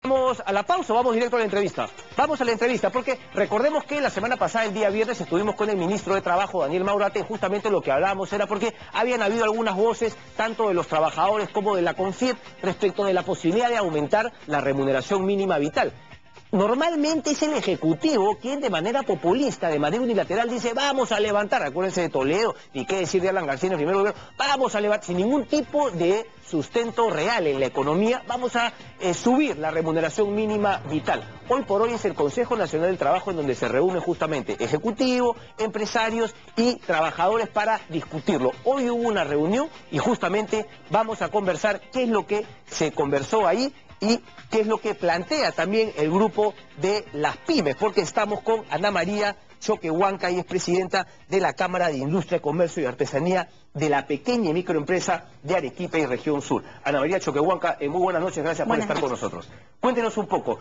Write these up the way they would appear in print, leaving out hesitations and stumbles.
Vamos a la pausa, vamos directo a la entrevista. Vamos a la entrevista porque recordemos que la semana pasada, el día viernes, estuvimos con el ministro de Trabajo, Daniel Maurate, y justamente lo que hablábamos era porque habían habido algunas voces, tanto de los trabajadores como de la CONFIEP, respecto de la posibilidad de aumentar la remuneración mínima vital. Normalmente es el Ejecutivo quien de manera populista, de manera unilateral dice vamos a levantar, acuérdense de Toledo y qué decir de Alan García en el primer gobierno, vamos a levantar sin ningún tipo de sustento real en la economía, vamos a subir la remuneración mínima vital. Hoy por hoy es el Consejo Nacional del Trabajo en donde se reúne justamente Ejecutivo, empresarios y trabajadores para discutirlo. Hoy hubo una reunión y justamente vamos a conversar qué es lo que se conversó ahí y qué es lo que plantea también el grupo de las pymes, porque estamos con Ana María Choquehuanca, y es presidenta de la Cámara de Industria, Comercio y Artesanía de la pequeña y microempresa de Arequipa y Región Sur. Ana María Choquehuanca, muy buenas noches, gracias por estar con nosotros. Cuéntenos un poco,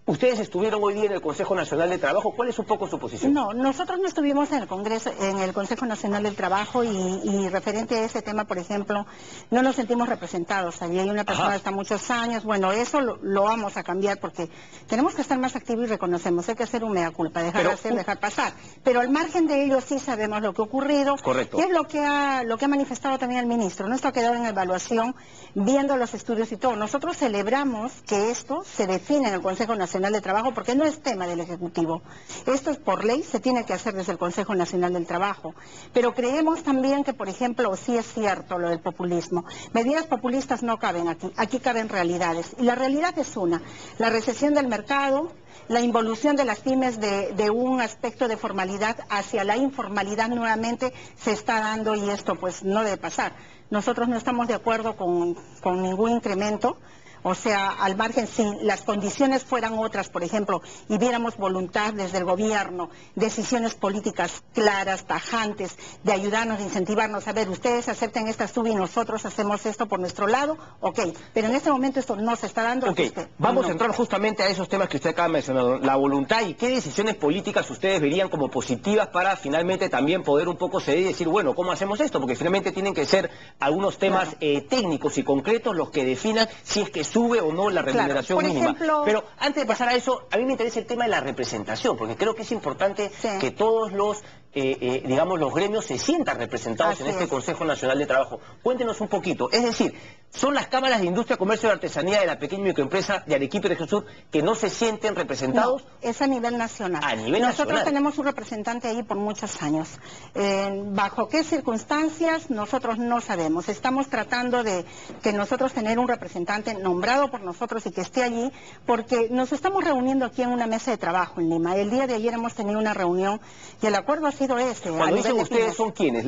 ustedes estuvieron hoy día en el Consejo Nacional de Trabajo, ¿cuál es un poco su posición? No, nosotros no estuvimos en el Congreso, en el Consejo Nacional del Trabajo y referente a ese tema, por ejemplo, no nos sentimos representados. Allí hay una persona que está muchos años, bueno, eso lo vamos a cambiar porque tenemos que estar más activos y reconocemos, hay que hacer un mea culpa, dejar pasar. Pero al margen de ello sí sabemos lo que ha ocurrido. Correcto. Y es lo que ha manifestado también el ministro. No, esto ha quedado en evaluación, viendo los estudios y todo. Nosotros celebramos que esto se define en el Consejo Nacional de Trabajo porque no es tema del Ejecutivo. Esto es por ley, se tiene que hacer desde el Consejo Nacional del Trabajo. Pero creemos también que, por ejemplo, sí es cierto lo del populismo. Medidas populistas no caben aquí, aquí caben realidades. Y la realidad es una, la recesión del mercado, la involución de las pymes de un aspecto de formalidad hacia la informalidad nuevamente se está dando y esto pues no debe pasar. Nosotros no estamos de acuerdo con ningún incremento. O sea, al margen, si las condiciones fueran otras, por ejemplo, y viéramos voluntad desde el gobierno, decisiones políticas claras, tajantes, de ayudarnos, de incentivarnos, a ver, ustedes acepten esta sub y nosotros hacemos esto por nuestro lado, ok, pero en este momento esto no se está dando. Ok, vamos a entrar justamente a esos temas que usted acaba de mencionar, la voluntad y qué decisiones políticas ustedes verían como positivas para finalmente también poder un poco ceder y decir, bueno, ¿cómo hacemos esto? Porque finalmente tienen que ser algunos temas técnicos y concretos los que definan si es que sube o no la remuneración mínima. Ejemplo, pero antes de pasar a eso, a mí me interesa el tema de la representación, porque creo que es importante que todos los, digamos, los gremios se sientan representados en este Consejo Nacional de Trabajo. Cuéntenos un poquito, es decir, ¿son las cámaras de industria, comercio y artesanía de la pequeña y microempresa de Arequipa y Región Sur que no se sienten representados? No, es a nivel nacional. A nivel Nosotros nacional. tenemos un representante ahí por muchos años. ¿Bajo qué circunstancias? Nosotros no sabemos. Estamos tratando de que nosotros tener un representante nombrado por nosotros y que esté allí, porque nos estamos reuniendo aquí en una mesa de trabajo en Lima. El día de ayer hemos tenido una reunión y el acuerdo ha sido ese. Cuando dicen ustedes, ¿son quiénes?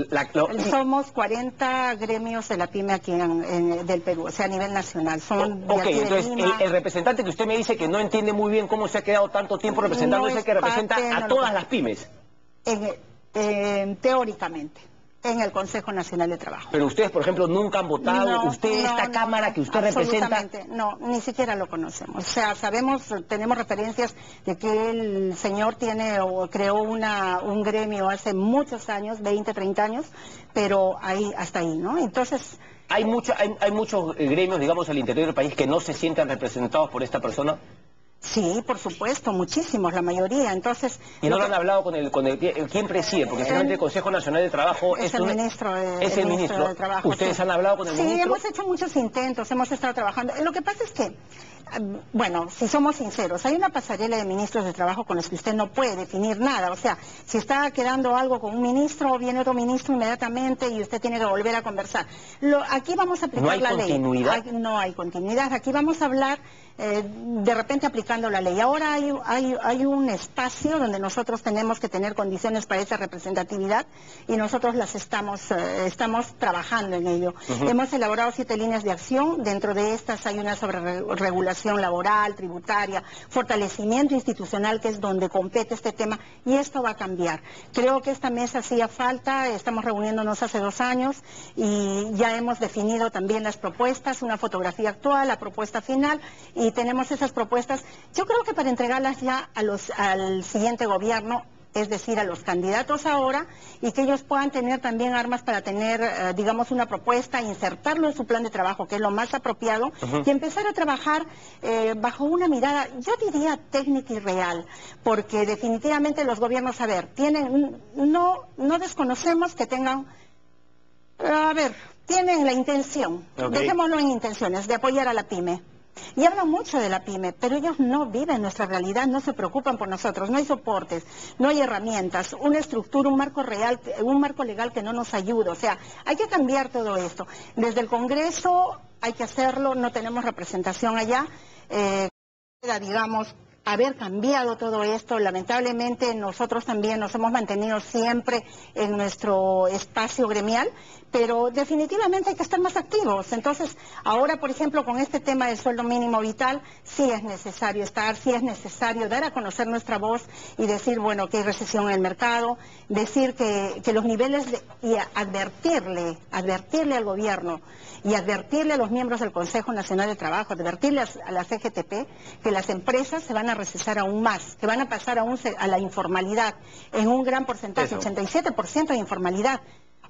Somos 40 gremios de la pyme aquí del Perú, o sea, a nivel nacional. Son ok, entonces el representante que usted me dice que no entiende muy bien cómo se ha quedado tanto tiempo representando es el que representa a todas las pymes. Teóricamente, en el Consejo Nacional de Trabajo. Pero ustedes, por ejemplo, nunca han votado, esta cámara que usted representa. No, ni siquiera lo conocemos. O sea, sabemos, tenemos referencias de que el señor tiene o creó un gremio hace muchos años, 20, 30 años, pero ahí, hasta ahí, ¿no? Entonces... ¿Hay muchos gremios, digamos, al interior del país que no se sientan representados por esta persona? Sí, por supuesto, muchísimos, la mayoría. Entonces, ¿y no lo han hablado con quién preside? Porque finalmente el Consejo Nacional de Trabajo es el ministro de Trabajo. ¿Ustedes han hablado con el ministro? Sí, hemos hecho muchos intentos, hemos estado trabajando. Lo que pasa es que, bueno, si somos sinceros, hay una pasarela de ministros de trabajo con los que usted no puede definir nada. O sea, si está quedando algo con un ministro, viene otro ministro inmediatamente y usted tiene que volver a conversar. Aquí vamos a aplicar la ley. No hay continuidad. Aquí vamos a hablar de repente aplicando la ley. Ahora hay un espacio donde nosotros tenemos que tener condiciones para esa representatividad y nosotros las estamos trabajando en ello. Hemos elaborado 7 líneas de acción. Dentro de estas hay una sobre regulación laboral, tributaria, fortalecimiento institucional, que es donde compete este tema, y esto va a cambiar. Creo que esta mesa hacía falta, estamos reuniéndonos hace 2 años y ya hemos definido también las propuestas, una fotografía actual, la propuesta final, y tenemos esas propuestas, yo creo que para entregarlas ya al siguiente gobierno es decir, a los candidatos ahora, y que ellos puedan tener también armas para tener, digamos, una propuesta, insertarlo en su plan de trabajo, que es lo más apropiado, y empezar a trabajar bajo una mirada, yo diría técnica y real, porque definitivamente los gobiernos, a ver, no desconocemos que tengan, tienen la intención, dejémoslo en intenciones, de apoyar a la pyme. Y hablan mucho de la pyme, pero ellos no viven nuestra realidad, no se preocupan por nosotros, no hay soportes, no hay herramientas, una estructura, un marco real, un marco legal que no nos ayuda. O sea, hay que cambiar todo esto. Desde el Congreso hay que hacerlo, no tenemos representación allá, digamos, haber cambiado todo esto. Lamentablemente nosotros también nos hemos mantenido siempre en nuestro espacio gremial, pero definitivamente hay que estar más activos. Entonces, ahora, por ejemplo, con este tema del sueldo mínimo vital, sí es necesario estar, sí es necesario dar a conocer nuestra voz y decir, bueno, que hay recesión en el mercado, decir que los niveles, y advertirle al gobierno y advertirle a los miembros del Consejo Nacional de Trabajo, advertirle a la CGTP que las empresas se van a recesar aún más, que van a pasar a la informalidad en un gran porcentaje, 87% de informalidad.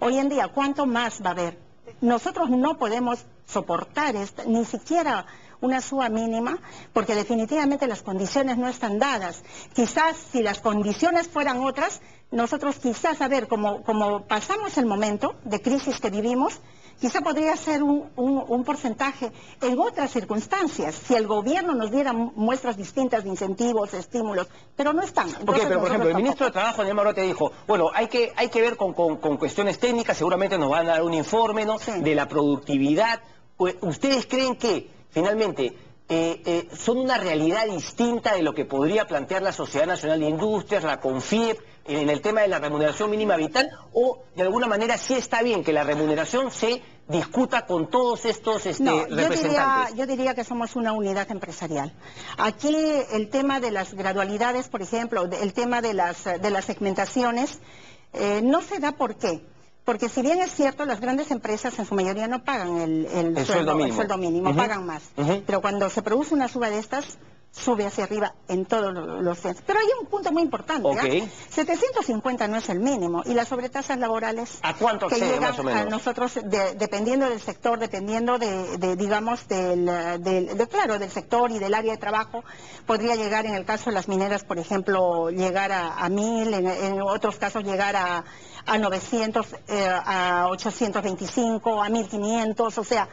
Hoy en día, ¿cuánto más va a haber? Nosotros no podemos soportar ni siquiera una suba mínima, porque definitivamente las condiciones no están dadas. Quizás si las condiciones fueran otras, nosotros quizás, como pasamos el momento de crisis que vivimos, quizá podría ser un porcentaje en otras circunstancias, si el gobierno nos diera muestras distintas de incentivos, estímulos, pero no están. Entonces, pero por ejemplo, el ministro de Trabajo, Daniel Maurate, dijo, bueno, hay que ver con cuestiones técnicas, seguramente nos van a dar un informe, ¿no?, de la productividad. ¿Ustedes creen que, finalmente, son una realidad distinta de lo que podría plantear la Sociedad Nacional de Industrias, la CONFIEP, en el tema de la remuneración mínima vital, o de alguna manera sí está bien que la remuneración se discuta con todos estos representantes? Yo diría que somos una unidad empresarial. Aquí el tema de las gradualidades, por ejemplo, el tema de las segmentaciones, no se da. ¿Por qué? Porque si bien es cierto, las grandes empresas en su mayoría no pagan el sueldo mínimo, pagan más. Pero cuando se produce una suba de estas, sube hacia arriba en todos los centros. Pero hay un punto muy importante. 750 no es el mínimo. Y las sobretasas laborales... ¿A cuánto que accede, llegan más o menos? a nosotros, dependiendo del sector, dependiendo digamos, del sector y del área de trabajo, podría llegar, en el caso de las mineras, por ejemplo, llegar a 1000, en otros casos llegar a 900, a 825, a 1500, o sea...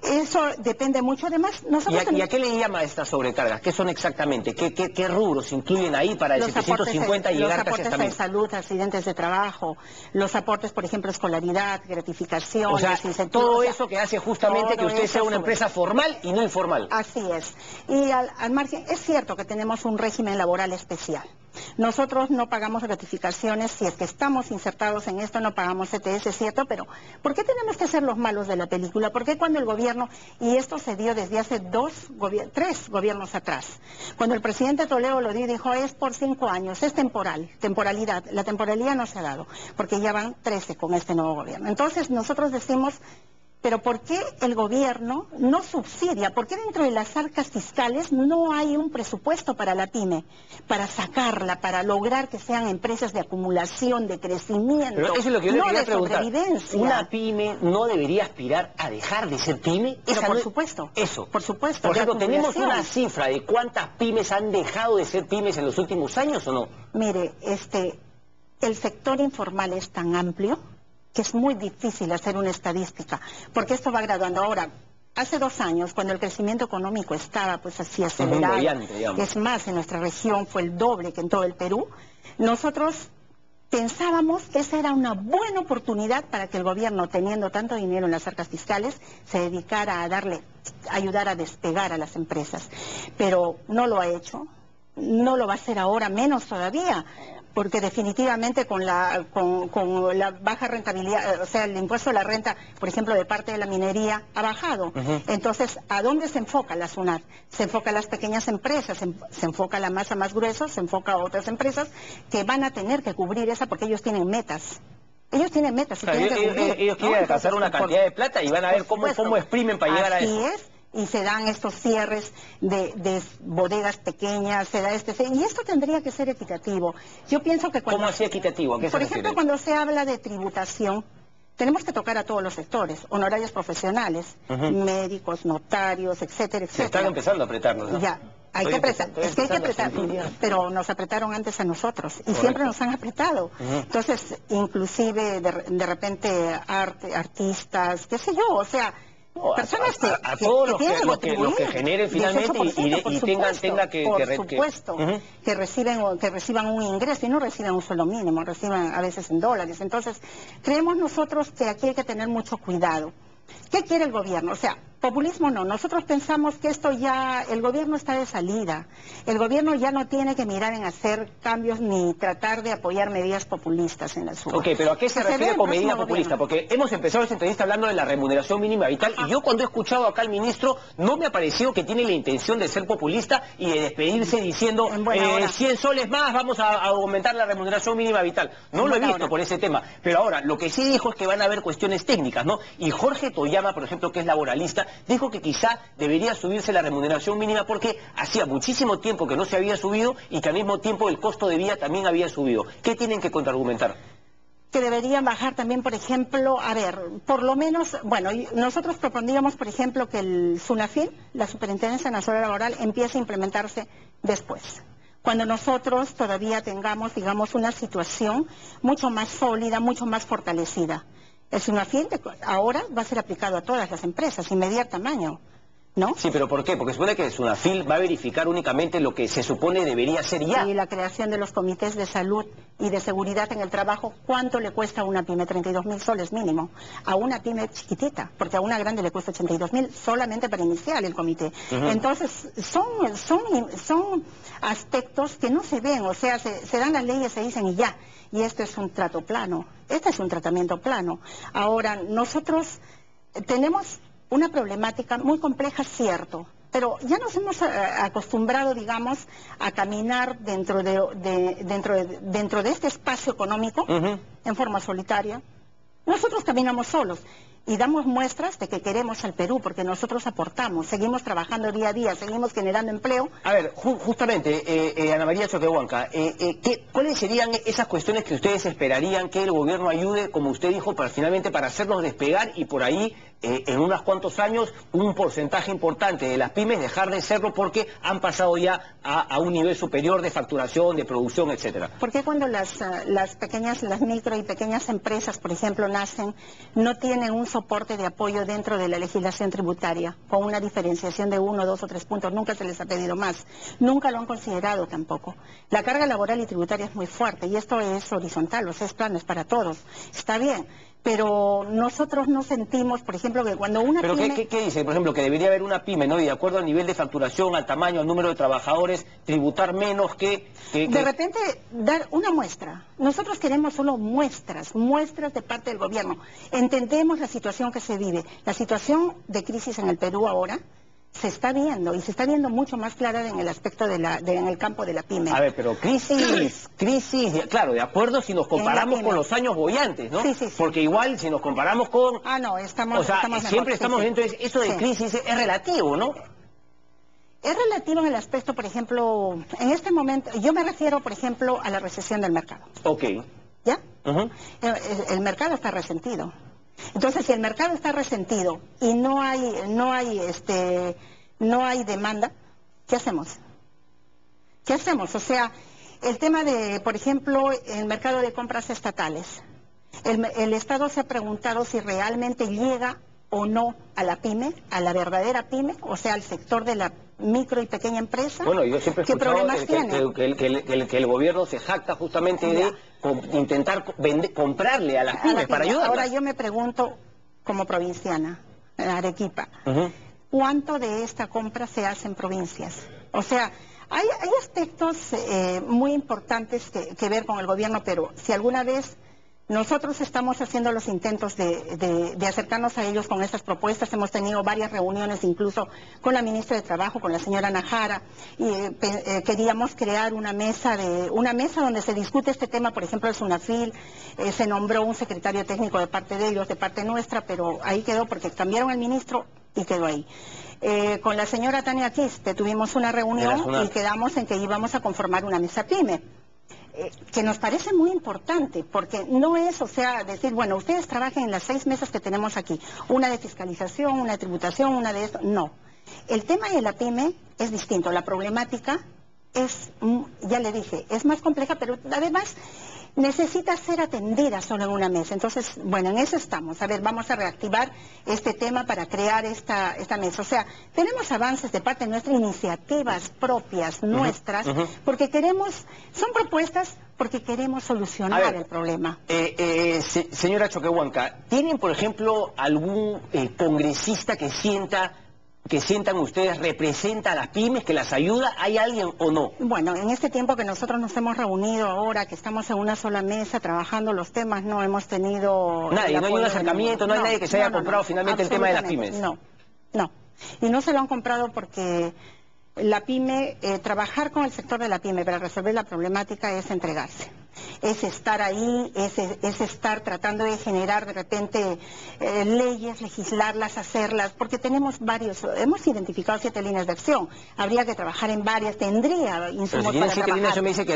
Eso depende mucho. Además, nosotros... ¿Y a qué le llama estas sobrecargas? ¿Qué son exactamente? ¿Qué rubros incluyen ahí para el 750 y llegar casi hasta 1000? Los aportes de salud, accidentes de trabajo, los aportes, por ejemplo, escolaridad, gratificaciones, o sea, incentivos, todo eso que hace justamente que usted sea una empresa formal y no informal. Así es. Y al margen, es cierto que tenemos un régimen laboral especial. Nosotros no pagamos gratificaciones, si es que estamos insertados en esto, no pagamos CTS, es cierto, pero ¿por qué tenemos que ser los malos de la película? ¿Por qué cuando el gobierno, y esto se dio desde hace 3 gobiernos atrás, cuando el presidente Toledo lo dio y dijo, es por 5 años, es temporalidad, la temporalidad no se ha dado, porque ya van 13 con este nuevo gobierno. Entonces nosotros decimos... Pero ¿por qué el gobierno no subsidia? ¿Por qué dentro de las arcas fiscales no hay un presupuesto para la pyme? Para sacarla, para lograr que sean empresas de acumulación, de crecimiento, pero eso es lo que yo le quería preguntar. Sobrevivencia. ¿Una pyme no debería aspirar a dejar de ser pyme? Pero por supuesto. Eso. Por supuesto. Por ejemplo, ¿tenemos una cifra de cuántas pymes han dejado de ser pymes en los últimos años o no? Mire, el sector informal es tan amplio que es muy difícil hacer una estadística, porque esto va graduando. Ahora, hace 2 años, cuando el crecimiento económico estaba pues así acelerado, es más, en nuestra región fue el doble que en todo el Perú, nosotros pensábamos que esa era una buena oportunidad para que el gobierno, teniendo tanto dinero en las arcas fiscales, se dedicara a ayudar a despegar a las empresas. Pero no lo ha hecho, no lo va a hacer ahora, menos todavía, porque definitivamente con la baja rentabilidad, o sea, el impuesto a la renta, por ejemplo, de parte de la minería, ha bajado. Entonces, ¿a dónde se enfoca la SUNAT? Se enfoca a las pequeñas empresas, se enfoca a la masa más gruesa, se enfoca a otras empresas que van a tener que cubrir esa porque ellos tienen metas. Ellos tienen metas. Ellos quieren alcanzar una cantidad de plata y van a ver cómo exprimen para llegar a eso. Así es. y se dan estos cierres de bodegas pequeñas, y esto tendría que ser equitativo. Yo pienso que cuando... ¿Cómo así equitativo? ¿A qué se refiere? Por ejemplo, cuando se habla de tributación, tenemos que tocar a todos los sectores, honorarios profesionales, médicos, notarios, etcétera, etcétera. Se están empezando a apretarnos, ¿no? Ya, hay que apretar, es que hay que apretar, pero nos apretaron antes a nosotros, y siempre nos han apretado. Entonces, inclusive, de repente, artistas, qué sé yo, o sea... personas a todos los que generen finalmente y tenga que... Por supuesto, que reciban un ingreso y no reciban un sueldo mínimo, reciban a veces en dólares. Entonces, creemos nosotros que aquí hay que tener mucho cuidado. ¿Qué quiere el gobierno? O sea, populismo no. Nosotros pensamos que esto ya, el gobierno está de salida. El gobierno ya no tiene que mirar en hacer cambios ni tratar de apoyar medidas populistas en la suba. Ok, pero ¿a qué se refiere con medida populista? Porque hemos empezado esta entrevista hablando de la remuneración mínima vital y yo cuando he escuchado acá al ministro no me ha parecido que tiene la intención de ser populista y de despedirse diciendo 100 soles más, vamos a aumentar la remuneración mínima vital. No lo he visto por ese tema. Pero ahora, lo que sí dijo es que van a haber cuestiones técnicas, ¿no? Y Jorge Toyama, por ejemplo, que es laboralista, dijo que quizá debería subirse la remuneración mínima porque hacía muchísimo tiempo que no se había subido y que al mismo tiempo el costo de vida también había subido. ¿Qué tienen que contraargumentar? Que deberían bajar también, por ejemplo, a ver, por lo menos, bueno, nosotros propondríamos, por ejemplo, que el SUNAFIL, la Superintendencia Nacional Laboral, empiece a implementarse después. Cuando nosotros todavía tengamos, digamos, una situación mucho más sólida, mucho más fortalecida. El SUNAFIL ahora va a ser aplicado a todas las empresas, inmediato tamaño, ¿no? Sí, pero ¿por qué? Porque supone que el SUNAFIL va a verificar únicamente lo que se supone debería ser ya. Y la creación de los comités de salud y de seguridad en el trabajo, ¿cuánto le cuesta a una pyme? 32.000 soles mínimo. A una pyme chiquitita, porque a una grande le cuesta 82.000 solamente para iniciar el comité. Entonces, son aspectos que no se ven, o sea, se dan las leyes, se dicen y ya. Y esto es un trato plano, este es un tratamiento plano. Ahora, nosotros tenemos una problemática muy compleja, cierto, pero ya nos hemos acostumbrado, digamos, a caminar dentro de este espacio económico en forma solitaria. Nosotros caminamos solos y damos muestras de que queremos al Perú porque nosotros aportamos, seguimos trabajando día a día, seguimos generando empleo. A ver, justamente, Ana María Choquehuanca, ¿cuáles serían esas cuestiones que ustedes esperarían que el gobierno ayude, como usted dijo, finalmente para hacernos despegar y por ahí, en unos cuantos años, un porcentaje importante de las pymes dejar de serlo porque han pasado ya a un nivel superior de facturación, de producción, etcétera? ¿Por qué cuando las micro y pequeñas empresas, por ejemplo, nacen, no tienen un soporte de apoyo dentro de la legislación tributaria, con una diferenciación de 1, 2 o 3 puntos? Nunca se les ha pedido más, nunca lo han considerado tampoco. La carga laboral y tributaria es muy fuerte y esto es horizontal, o sea, es plano, es para todos, está bien. Pero nosotros no sentimos, por ejemplo, que cuando una pyme... ¿Pero qué dice? Por ejemplo, que debería haber una pyme, ¿no? Y de acuerdo al nivel de facturación, al tamaño, al número de trabajadores, tributar menos que... De repente, dar una muestra. Nosotros queremos solo muestras de parte del gobierno. Entendemos la situación que se vive. La situación de crisis en el Perú ahora se está viendo, y se está viendo mucho más clara en el aspecto en el campo de la pyme. A ver, pero crisis, claro, de acuerdo si nos comparamos con los años boyantes, ¿no? Sí. Porque igual si nos comparamos con... no, estamos... O sea, siempre estamos dentro de eso de crisis, es relativo, ¿no? Es relativo en el aspecto, por ejemplo, en este momento, yo me refiero, por ejemplo, a la recesión del mercado. Ok. ¿Ya? El mercado está resentido. Entonces, si el mercado está resentido y no hay demanda, ¿qué hacemos? ¿Qué hacemos? O sea, el tema de, por ejemplo, el mercado de compras estatales. El Estado se ha preguntado si realmente llega o no a la pyme, a la verdadera pyme, o sea, al sector de la micro y pequeña empresa. Bueno, yo siempre he escuchado que el gobierno se jacta justamente de intentar comprarle a las pymes para ayudarlas. Ahora yo me pregunto, como provinciana, en Arequipa, ¿cuánto de esta compra se hace en provincias? O sea, hay aspectos muy importantes que ver con el gobierno, pero si alguna vez nosotros estamos haciendo los intentos de acercarnos a ellos con estas propuestas, hemos tenido varias reuniones incluso con la ministra de Trabajo, con la señora Najara, y queríamos crear una mesa donde se discute este tema, por ejemplo el SUNAFIL, se nombró un secretario técnico de parte de ellos, de parte nuestra, pero ahí quedó porque cambiaron el ministro y quedó ahí. Con la señora Tania Quispe tuvimos una reunión y quedamos en que íbamos a conformar una mesa PYME. Que nos parece muy importante, porque no es, o sea, decir, bueno, ustedes trabajen en las 6 mesas que tenemos aquí, una de fiscalización, una de tributación, una de esto, no. El tema de la PYME es distinto, la problemática es, ya le dije, es más compleja, pero además necesita ser atendida solo en una mesa. Entonces, bueno, en eso estamos. A ver, vamos a reactivar este tema para crear esta mesa. O sea, tenemos avances de parte nuestra, iniciativas propias nuestras, porque queremos, son propuestas porque queremos solucionar el problema. Señora Choquehuanca, ¿tienen, por ejemplo, algún congresista que sientan ustedes representa a las pymes, que las ayuda? ¿Hay alguien o no? Bueno, en este tiempo que nosotros nos hemos reunido ahora, que estamos en una sola mesa trabajando los temas, no hemos tenido... Nadie, no hay un acercamiento, no hay nadie que se haya comprado finalmente el tema de las pymes. No. Y no se lo han comprado porque la pyme, trabajar con el sector de la pyme para resolver la problemática es entregarse. Es estar ahí, es estar tratando de generar de repente leyes, legislarlas, hacerlas, porque tenemos hemos identificado 7 líneas de acción, habría que trabajar en varias, tendría insumos para trabajar. Pero si tienen 7 líneas, me dice que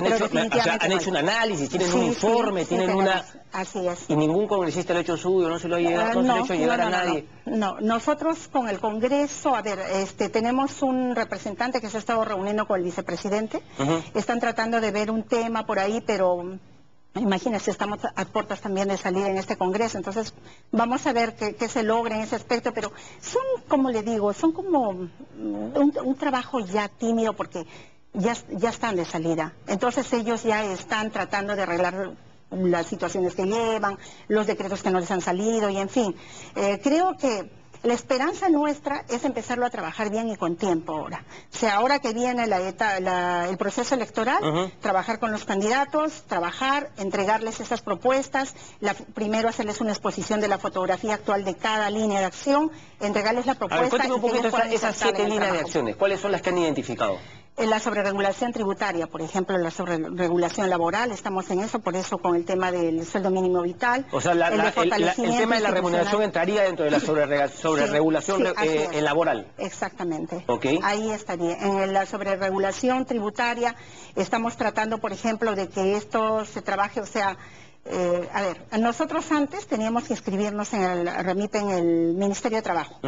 han hecho un análisis, tienen un informe, tienen una... Así es. Y ningún congresista lo ha hecho suyo, no se lo ha llegado, no se lo ha hecho llegar a nadie. No, nosotros con el Congreso, a ver, tenemos un representante que se ha estado reuniendo con el vicepresidente, están tratando de ver un tema por ahí, pero imagínense, estamos a puertas también de salir en este Congreso, entonces vamos a ver qué se logra en ese aspecto, pero son, como le digo, son como un trabajo ya tímido porque ya están de salida, entonces ellos ya están tratando de arreglar las situaciones que llevan, los decretos que no les han salido y en fin, creo que la esperanza nuestra es empezarlo a trabajar bien y con tiempo ahora. O sea, ahora que viene el proceso electoral, trabajar con los candidatos, entregarles esas propuestas, primero hacerles una exposición de la fotografía actual de cada línea de acción, entregarles la propuesta... A ver, cuéntame un poquito esas 7 líneas de acciones, ¿cuáles son las que han identificado? En la sobreregulación tributaria, por ejemplo, en la sobreregulación laboral, estamos en eso, por eso con el tema del sueldo mínimo vital. O sea, el tema de la remuneración entraría dentro de la sobreregulación laboral. Exactamente. Okay. Ahí estaría. En la sobreregulación tributaria estamos tratando, por ejemplo, de que esto se trabaje, o sea... a ver, nosotros antes teníamos que inscribirnos en el REMIP en el Ministerio de Trabajo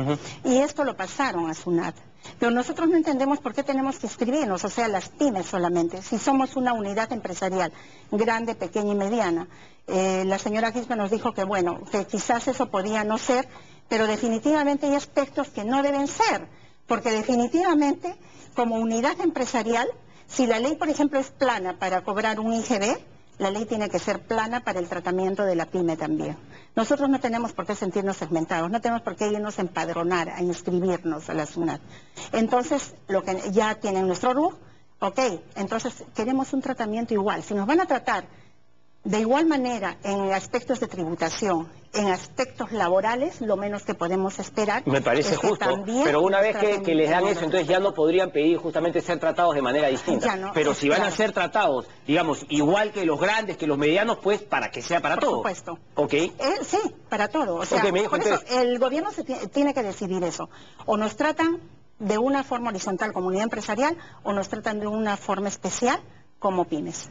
y esto lo pasaron a SUNAT, pero nosotros no entendemos por qué tenemos que inscribirnos, o sea, las pymes solamente, si somos una unidad empresarial grande, pequeña y mediana. La señora Quispe nos dijo que bueno, que quizás eso podía no ser, pero definitivamente hay aspectos que no deben ser, porque definitivamente como unidad empresarial, si la ley por ejemplo es plana para cobrar un IGB, la ley tiene que ser plana para el tratamiento de la pyme también. Nosotros no tenemos por qué sentirnos segmentados, no tenemos por qué irnos a empadronar, a inscribirnos a la SUNAT. Entonces, lo que ya tienen nuestro RUC, entonces queremos un tratamiento igual. Si nos van a tratar de igual manera en aspectos de tributación, en aspectos laborales, lo menos que podemos esperar... Me parece justo, pero una vez que les dan eso, entonces ya no podrían pedir justamente ser tratados de manera distinta. No, pero si van a ser tratados, digamos, igual que los grandes, que los medianos, pues para que sea para todo. Por supuesto. Sí, para todo. O sea, por eso el gobierno tiene que decidir eso. O nos tratan de una forma horizontal como unidad empresarial, o nos tratan de una forma especial como pymes.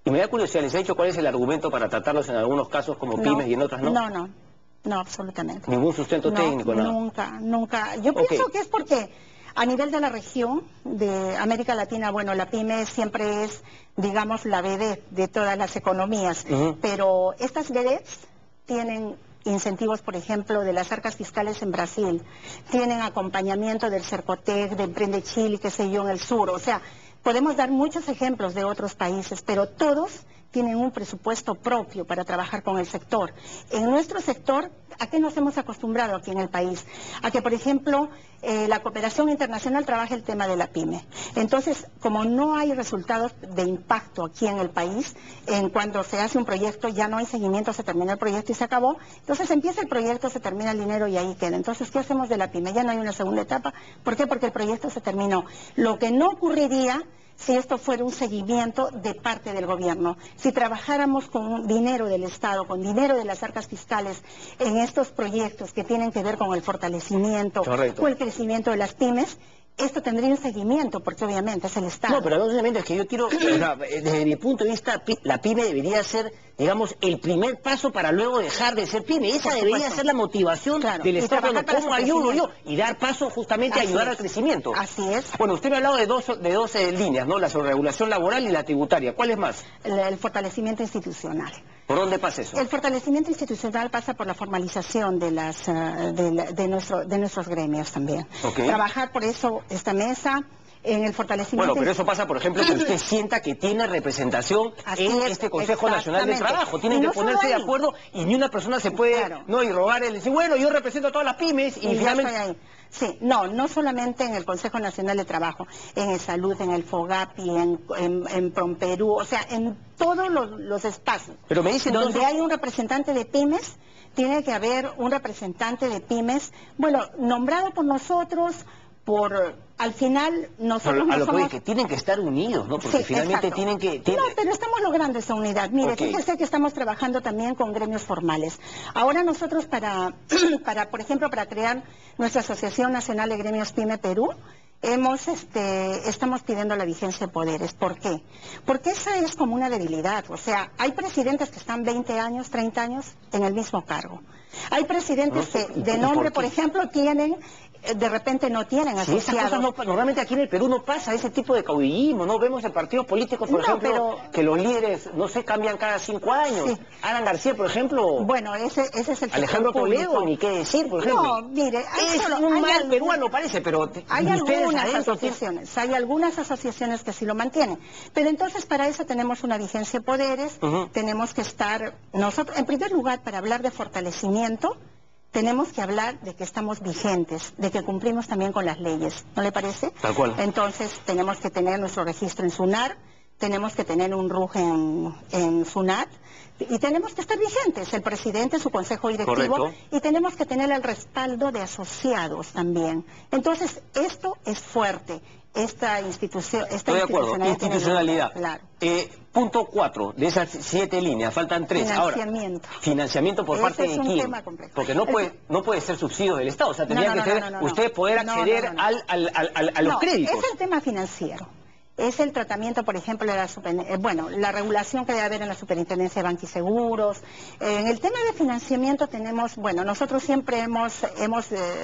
Y me da curiosidad, ¿les ha dicho cuál es el argumento para tratarlos en algunos casos como pymes y en otras no? No, absolutamente. ¿Ningún sustento técnico, nada? Nunca. Yo pienso que es porque a nivel de la región de América Latina, bueno, la pyme siempre es, digamos, la vedette de todas las economías, pero estas vedettes tienen incentivos, por ejemplo, de las arcas fiscales en Brasil, tienen acompañamiento del Cercotec, de Emprende Chile, qué sé yo, en el sur, o sea... Podemos dar muchos ejemplos de otros países, pero todos tienen un presupuesto propio para trabajar con el sector. En nuestro sector, ¿a qué nos hemos acostumbrado aquí en el país? A que, por ejemplo, la cooperación internacional trabaja el tema de la pyme. Entonces, como no hay resultados de impacto aquí en el país, cuando se hace un proyecto ya no hay seguimiento, se termina el proyecto y se acabó. Entonces empieza el proyecto, se termina el dinero y ahí queda. Entonces, ¿qué hacemos de la pyme? Ya no hay una segunda etapa. ¿Por qué? Porque el proyecto se terminó. Lo que no ocurriría si esto fuera un seguimiento de parte del gobierno. Si trabajáramos con dinero del Estado, con dinero de las arcas fiscales en estos proyectos que tienen que ver con el fortalecimiento o el crecimiento de las pymes, esto tendría un seguimiento, porque obviamente es el Estado. No, pero obviamente es que yo quiero, o sea, desde mi punto de vista, la pyme debería ser, digamos, el primer paso para luego dejar de ser pyme. Esa debería ser la motivación del Estado. ¿Cómo ayudo yo? Y dar paso justamente a ayudar al crecimiento. Así es. Bueno, usted me ha hablado de dos líneas, ¿no? La sobreregulación laboral y la tributaria. ¿Cuál es más? El fortalecimiento institucional. ¿Por dónde pasa eso? El fortalecimiento institucional pasa por la formalización de nuestros gremios también. Trabajar por eso esta mesa en el fortalecimiento... Bueno, pero eso pasa, por ejemplo, que usted sienta que tiene representación en este Consejo Nacional de Trabajo. Tienen que ponerse de acuerdo y ni una persona se puede y rogar el decir, bueno, yo represento a todas las pymes y finalmente... Sí, no solamente en el Consejo Nacional de Trabajo, en el Salud, en el FOGAPI, en PROMPERÚ, o sea, en todos los espacios. Pero me dicen donde hay un representante de pymes, tiene que haber un representante de pymes, bueno, nombrado por nosotros, al final nosotros no somos... que tienen que estar unidos, ¿no? Porque finalmente tienen que... No, pero estamos logrando esa unidad. Mire, fíjese que estamos trabajando también con gremios formales. Ahora nosotros por ejemplo, para crear nuestra Asociación Nacional de Gremios PYME Perú, estamos pidiendo la vigencia de poderes. ¿Por qué? Porque esa es como una debilidad. O sea, hay presidentes que están 20 años, 30 años en el mismo cargo. Hay presidentes que de nombre, por ejemplo, de repente no tienen asociados. Normalmente aquí en el Perú no pasa ese tipo de caudillismo, no vemos en partidos políticos, por ejemplo, que los líderes, no sé, cambian cada 5 años. Sí. Alan García, por ejemplo. Bueno, ese es el Alejandro Toledo, ni qué decir, por ejemplo. No, mire, es un mal peruano parece, pero hay algunas asociaciones que sí lo mantienen. Pero entonces para eso tenemos una vigencia de poderes, tenemos que estar nosotros, en primer lugar, para hablar de fortalecimiento, tenemos que hablar de que estamos vigentes, de que cumplimos también con las leyes, ¿no le parece? Tal cual. Entonces tenemos que tener nuestro registro en SUNAR, tenemos que tener un RUJ en SUNAT, y tenemos que estar vigentes, el presidente, su consejo directivo, y tenemos que tener el respaldo de asociados también. Entonces, esto es fuerte, esta institución, Estoy de acuerdo, institucionalidad. Claro. Punto 4, de esas 7 líneas, faltan 3. Financiamiento. Ahora, financiamiento por parte de quién, porque no puede ser subsidio del Estado, o sea, tendría que ser usted poder acceder a los créditos. Es el tema financiero. Es el tratamiento, por ejemplo, de la regulación que debe haber en la Superintendencia de Bancos y Seguros. En el tema de financiamiento tenemos, nosotros siempre hemos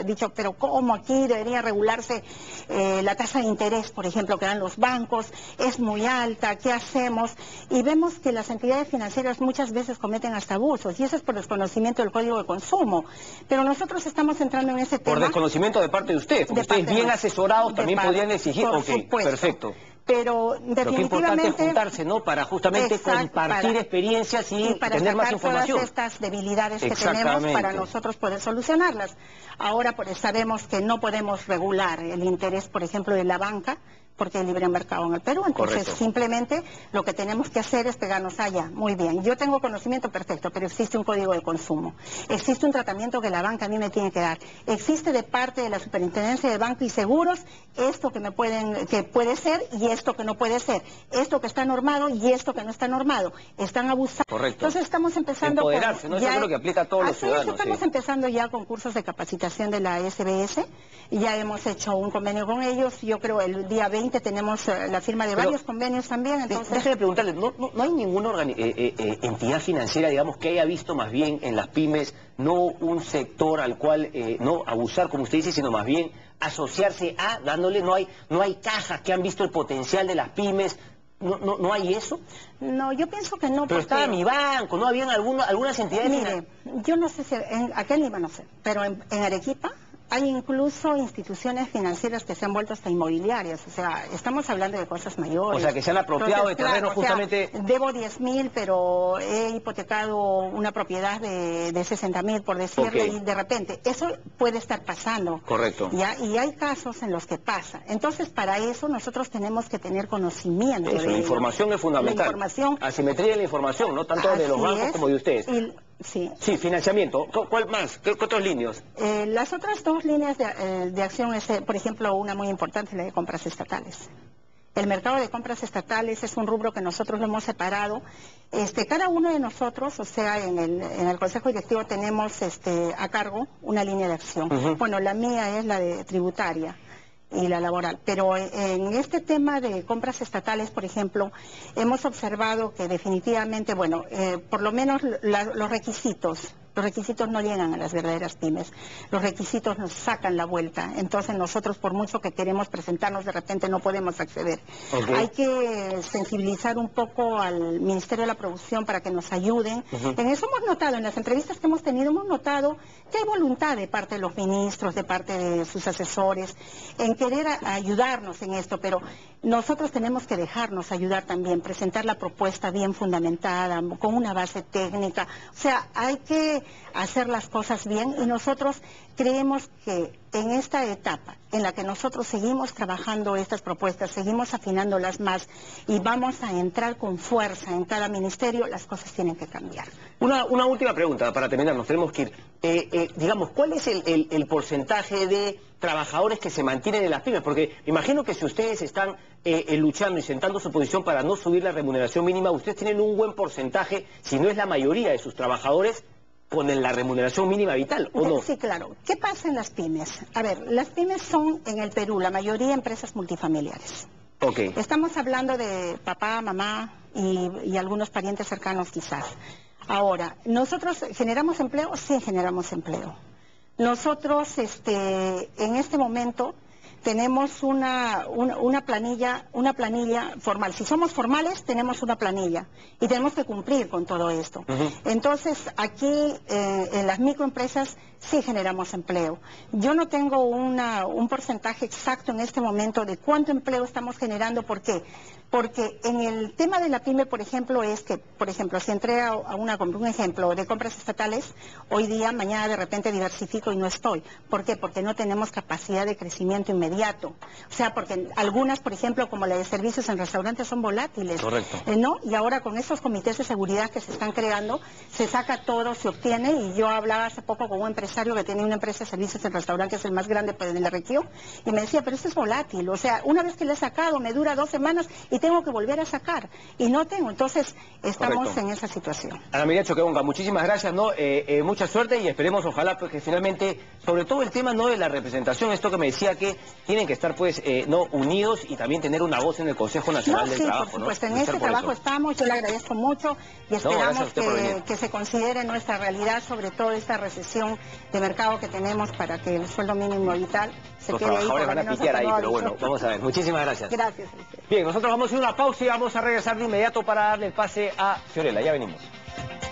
dicho, pero ¿cómo aquí debería regularse la tasa de interés, por ejemplo, que dan los bancos? Es muy alta, ¿qué hacemos? Y vemos que las entidades financieras muchas veces cometen hasta abusos, y eso es por desconocimiento del Código de Consumo. Pero nosotros estamos entrando en ese tema. Por desconocimiento de parte de usted, porque ustedes bien asesorados también podrían exigir. Ok, perfecto. Pero definitivamente... Lo que importante es juntarse, ¿no? Para justamente compartir experiencias y para tener más información. Todas estas debilidades que tenemos para nosotros poder solucionarlas. Ahora sabemos que no podemos regular el interés, por ejemplo, de la banca, porque hay libre mercado en el Perú. Entonces, simplemente lo que tenemos que hacer es pegarnos allá. Muy bien, yo tengo conocimiento perfecto, pero existe un código de consumo. Existe un tratamiento que la banca a mí me tiene que dar. Existe de parte de la Superintendencia de Bancos y Seguros esto que puede ser y esto que no puede ser. Esto que está normado y esto que no está normado. Están abusando. Correcto. Entonces estamos empezando empoderarse, ¿no? Eso es lo que aplica a todos los ciudadanos. Estamos empezando ya con cursos de capacitación de la SBS. Ya hemos hecho un convenio con ellos. Yo creo el día 20 tenemos la firma de varios convenios también. Entonces... Déjeme preguntarle, ¿no hay ninguna entidad financiera, digamos, que haya visto más bien en las pymes, no un sector al cual no abusar, como usted dice, sino más bien asociarse no hay cajas que han visto el potencial de las pymes? ¿No hay eso? No, yo pienso que no. Pero estaba mi banco, ¿no? Habían algunas entidades... Mire, yo no sé si... acá en Lima no sé, pero en Arequipa hay incluso instituciones financieras que se han vuelto hasta inmobiliarias. O sea, estamos hablando de cosas mayores. O sea, que se han apropiado de terrenos justamente... O sea, debo 10.000, pero he hipotecado una propiedad de 60.000, por decirlo, y de repente, eso puede estar pasando. Correcto. ¿Ya? Y hay casos en los que pasa. Entonces, para eso nosotros tenemos que tener conocimiento. Eso, la información es fundamental. La información... Asimetría de la información, ¿no? Tanto de los bancos como de ustedes. Sí, financiamiento. ¿Cuál más? ¿Qué otras líneas? Las otras 2 líneas de acción es, por ejemplo, una muy importante, la de compras estatales. El mercado de compras estatales es un rubro que nosotros lo hemos separado. Cada uno de nosotros, o sea, en el Consejo Directivo tenemos a cargo una línea de acción. Bueno, la mía es la de tributaria y la laboral, pero en este tema de compras estatales, por ejemplo, hemos observado que definitivamente, bueno, por lo menos los requisitos no llegan a las verdaderas pymes, los requisitos nos sacan la vuelta, entonces nosotros por mucho que queremos presentarnos de repente no podemos acceder. Hay que sensibilizar un poco al Ministerio de la Producción para que nos ayuden. En eso hemos notado, en las entrevistas que hemos tenido, hemos notado que hay voluntad de parte de los ministros, de parte de sus asesores, en querer ayudarnos en esto, pero nosotros tenemos que dejarnos ayudar también, presentar la propuesta bien fundamentada, con una base técnica, o sea, hay que hacer las cosas bien y nosotros creemos que en esta etapa en la que nosotros seguimos trabajando estas propuestas, seguimos afinándolas más y vamos a entrar con fuerza en cada ministerio, las cosas tienen que cambiar. Una última pregunta para terminar, nos tenemos que ir. Digamos, ¿cuál es el porcentaje de trabajadores que se mantienen en las pymes? Porque me imagino que si ustedes están luchando y sentando su posición para no subir la remuneración mínima, ustedes tienen un buen porcentaje, si no es la mayoría de sus trabajadores, con la remuneración mínima vital, ¿o no? Sí, claro. ¿Qué pasa en las pymes? A ver, las pymes son en el Perú, la mayoría empresas multifamiliares. Estamos hablando de papá, mamá y algunos parientes cercanos quizás. Ahora, ¿nosotros generamos empleo? Sí, generamos empleo. Nosotros, en este momento, tenemos una planilla formal. Si somos formales, tenemos una planilla y tenemos que cumplir con todo esto. Entonces, aquí en las microempresas sí generamos empleo. Yo no tengo un porcentaje exacto en este momento de cuánto empleo estamos generando. ¿Por qué? Porque en el tema de la pyme, por ejemplo, es que, por ejemplo, si entré a un ejemplo de compras estatales, hoy día, mañana de repente diversifico y no estoy. ¿Por qué? Porque no tenemos capacidad de crecimiento inmediato. O sea, porque algunas, por ejemplo, como la de servicios en restaurantes, son volátiles. Correcto. ¿No? Y ahora con estos comités de seguridad que se están creando, se saca todo, se obtiene, y yo hablaba hace poco con un empresario que tiene una empresa de servicios en restaurantes, el más grande de la región, y me decía, pero esto es volátil. O sea, una vez que le he sacado, me dura 2 semanas y tengo que volver a sacar, y no tengo. Entonces, estamos en esa situación. Ana María Choquehuanca, muchísimas gracias, ¿no? Mucha suerte y esperemos, ojalá, pues, que finalmente, sobre todo el tema, ¿no?, de la representación, esto que me decía que tienen que estar, pues, no unidos y también tener una voz en el Consejo Nacional del Trabajo, ¿no? Por supuesto, en este trabajo estamos, yo le agradezco mucho y esperamos que se considere nuestra realidad, sobre todo esta recesión de mercado que tenemos, para que el sueldo mínimo vital se quede ahí. Los trabajadores van a pitear ahí, pero bueno, vamos a ver. Muchísimas gracias. Gracias. Bien, nosotros vamos a ir a una pausa y vamos a regresar de inmediato para darle el pase a Fiorella. Ya venimos.